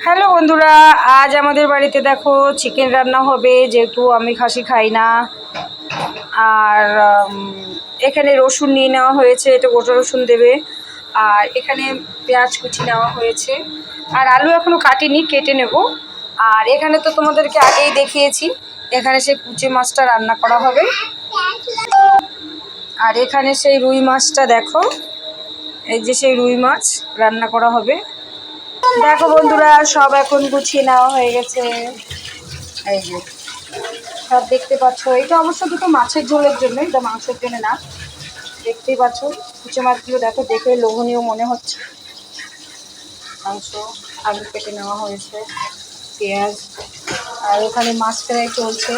Hello বন্ধুরা, আজ আমাদের বাড়িতে দেখো চিকেন রান্না হবে, যেহেতু আমি খাসি খাই না। আর এখানে রসুন নিয়ে নেওয়া হয়েছে, এটা গোটা রসুন দেবে। আর এখানে পেঁয়াজ কুচি নেওয়া হয়েছে, আর আলু এখনও কাটিনি, কেটে নেব। আর এখানে তো তোমাদেরকে আগেই দেখিয়েছি, এখানে সেই কুচি মাছটা রান্না করা হবে। আর এখানে সেই রুই মাছটা দেখো, এই যে সেই রুই মাছ রান্না করা হবে। দেখো বন্ধুরা, সব এখন গুছিয়ে নেওয়া হয়ে গেছে। এই যে সব দেখতে পাচ্ছ, এটা অবশ্য দুটো মাছের ঝোলের জন্য, এটা মাংসের জন্য না। দেখতেই পাচ্ছ কুচো মাছগুলো, দেখো দেখে লোভনীয় মনে হচ্ছে। মাংস, আলু কেটে নেওয়া হয়েছে, পেঁয়াজ, আর ওখানে মাছ ফ্রাই চলছে।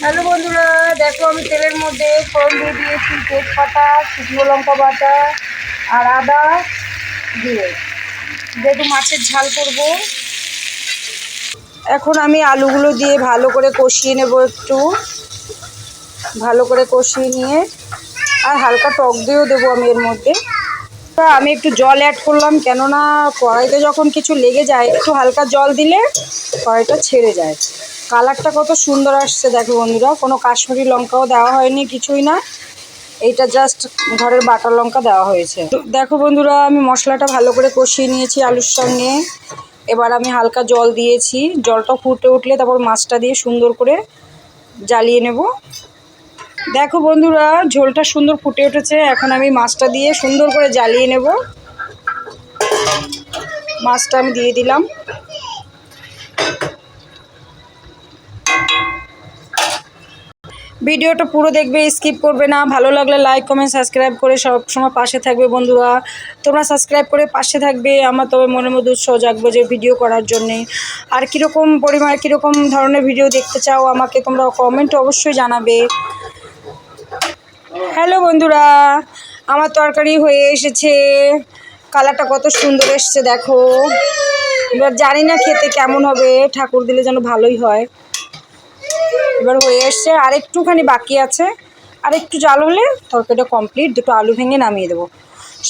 হ্যালো বন্ধুরা, দেখো আমি তেলের মধ্যে ফোড়ন দিয়ে দিয়েছি তেজপাতা, শুকনো লঙ্কা বাটা আর আদা দিয়ে, যেহেতু মাছের ঝাল করব। এখন আমি আলুগুলো দিয়ে ভালো করে কষিয়ে নেব, একটু ভালো করে কষিয়ে নিয়ে আর হালকা টক দিয়েও দেবো আমি এর মধ্যে। আমি একটু জল অ্যাড করলাম, কেননা কড়াইতে যখন কিছু লেগে যায় একটু হালকা জল দিলে কড়াইটা ছেড়ে যায়। কালারটা কত সুন্দর আসছে দেখো বন্ধুরা, কোনো কাশ্মীরি লঙ্কাও দেওয়া হয়নি, কিছুই না। এইটা জাস্ট ঘরের বাটা লঙ্কা দেওয়া হয়েছে। দেখো বন্ধুরা, আমি মশলাটা ভালো করে কষিয়ে নিয়েছি আলুর সঙ্গে। এবার আমি হালকা জল দিয়েছি, জলটা ফুটে উঠলে তারপর মাছটা দিয়ে সুন্দর করে জ্বালিয়ে নেব। দেখো বন্ধুরা, ঝোলটা সুন্দর ফুটে উঠেছে, এখন আমি মাছটা দিয়ে সুন্দর করে জ্বালিয়ে নেব। মাছটা আমি দিয়ে দিলাম। ভিডিওটা পুরো দেখবে, স্কিপ করবে না। ভালো লাগলে লাইক কমেন্ট সাবস্ক্রাইব করে সবসময় পাশে থাকবে বন্ধুরা। তোমরা সাবস্ক্রাইব করে পাশে থাকবে, আমার তবে মনের মধ্যে উৎসাহ জাগবে যে ভিডিও করার জন্যে। আর কীরকম পরিমাণ, কীরকম ধরনের ভিডিও দেখতে চাও আমাকে তোমরা কমেন্ট অবশ্যই জানাবে। হ্যালো বন্ধুরা, আমার তরকারি হয়ে এসেছে, কালারটা কত সুন্দর এসছে দেখো। এবার জানি না খেতে কেমন হবে, ঠাকুর দিলে যেন ভালোই হয়। এবার হয়ে এসছে, আর একটুখানি বাকি আছে, আর একটু জাল হলে তরকারিটা কমপ্লিট। দুটো আলু ভেঙে নামিয়ে দেবো।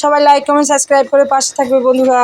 সবাই লাইক কমেন্ট সাবস্ক্রাইব করে পাশে থাকবে বন্ধুরা।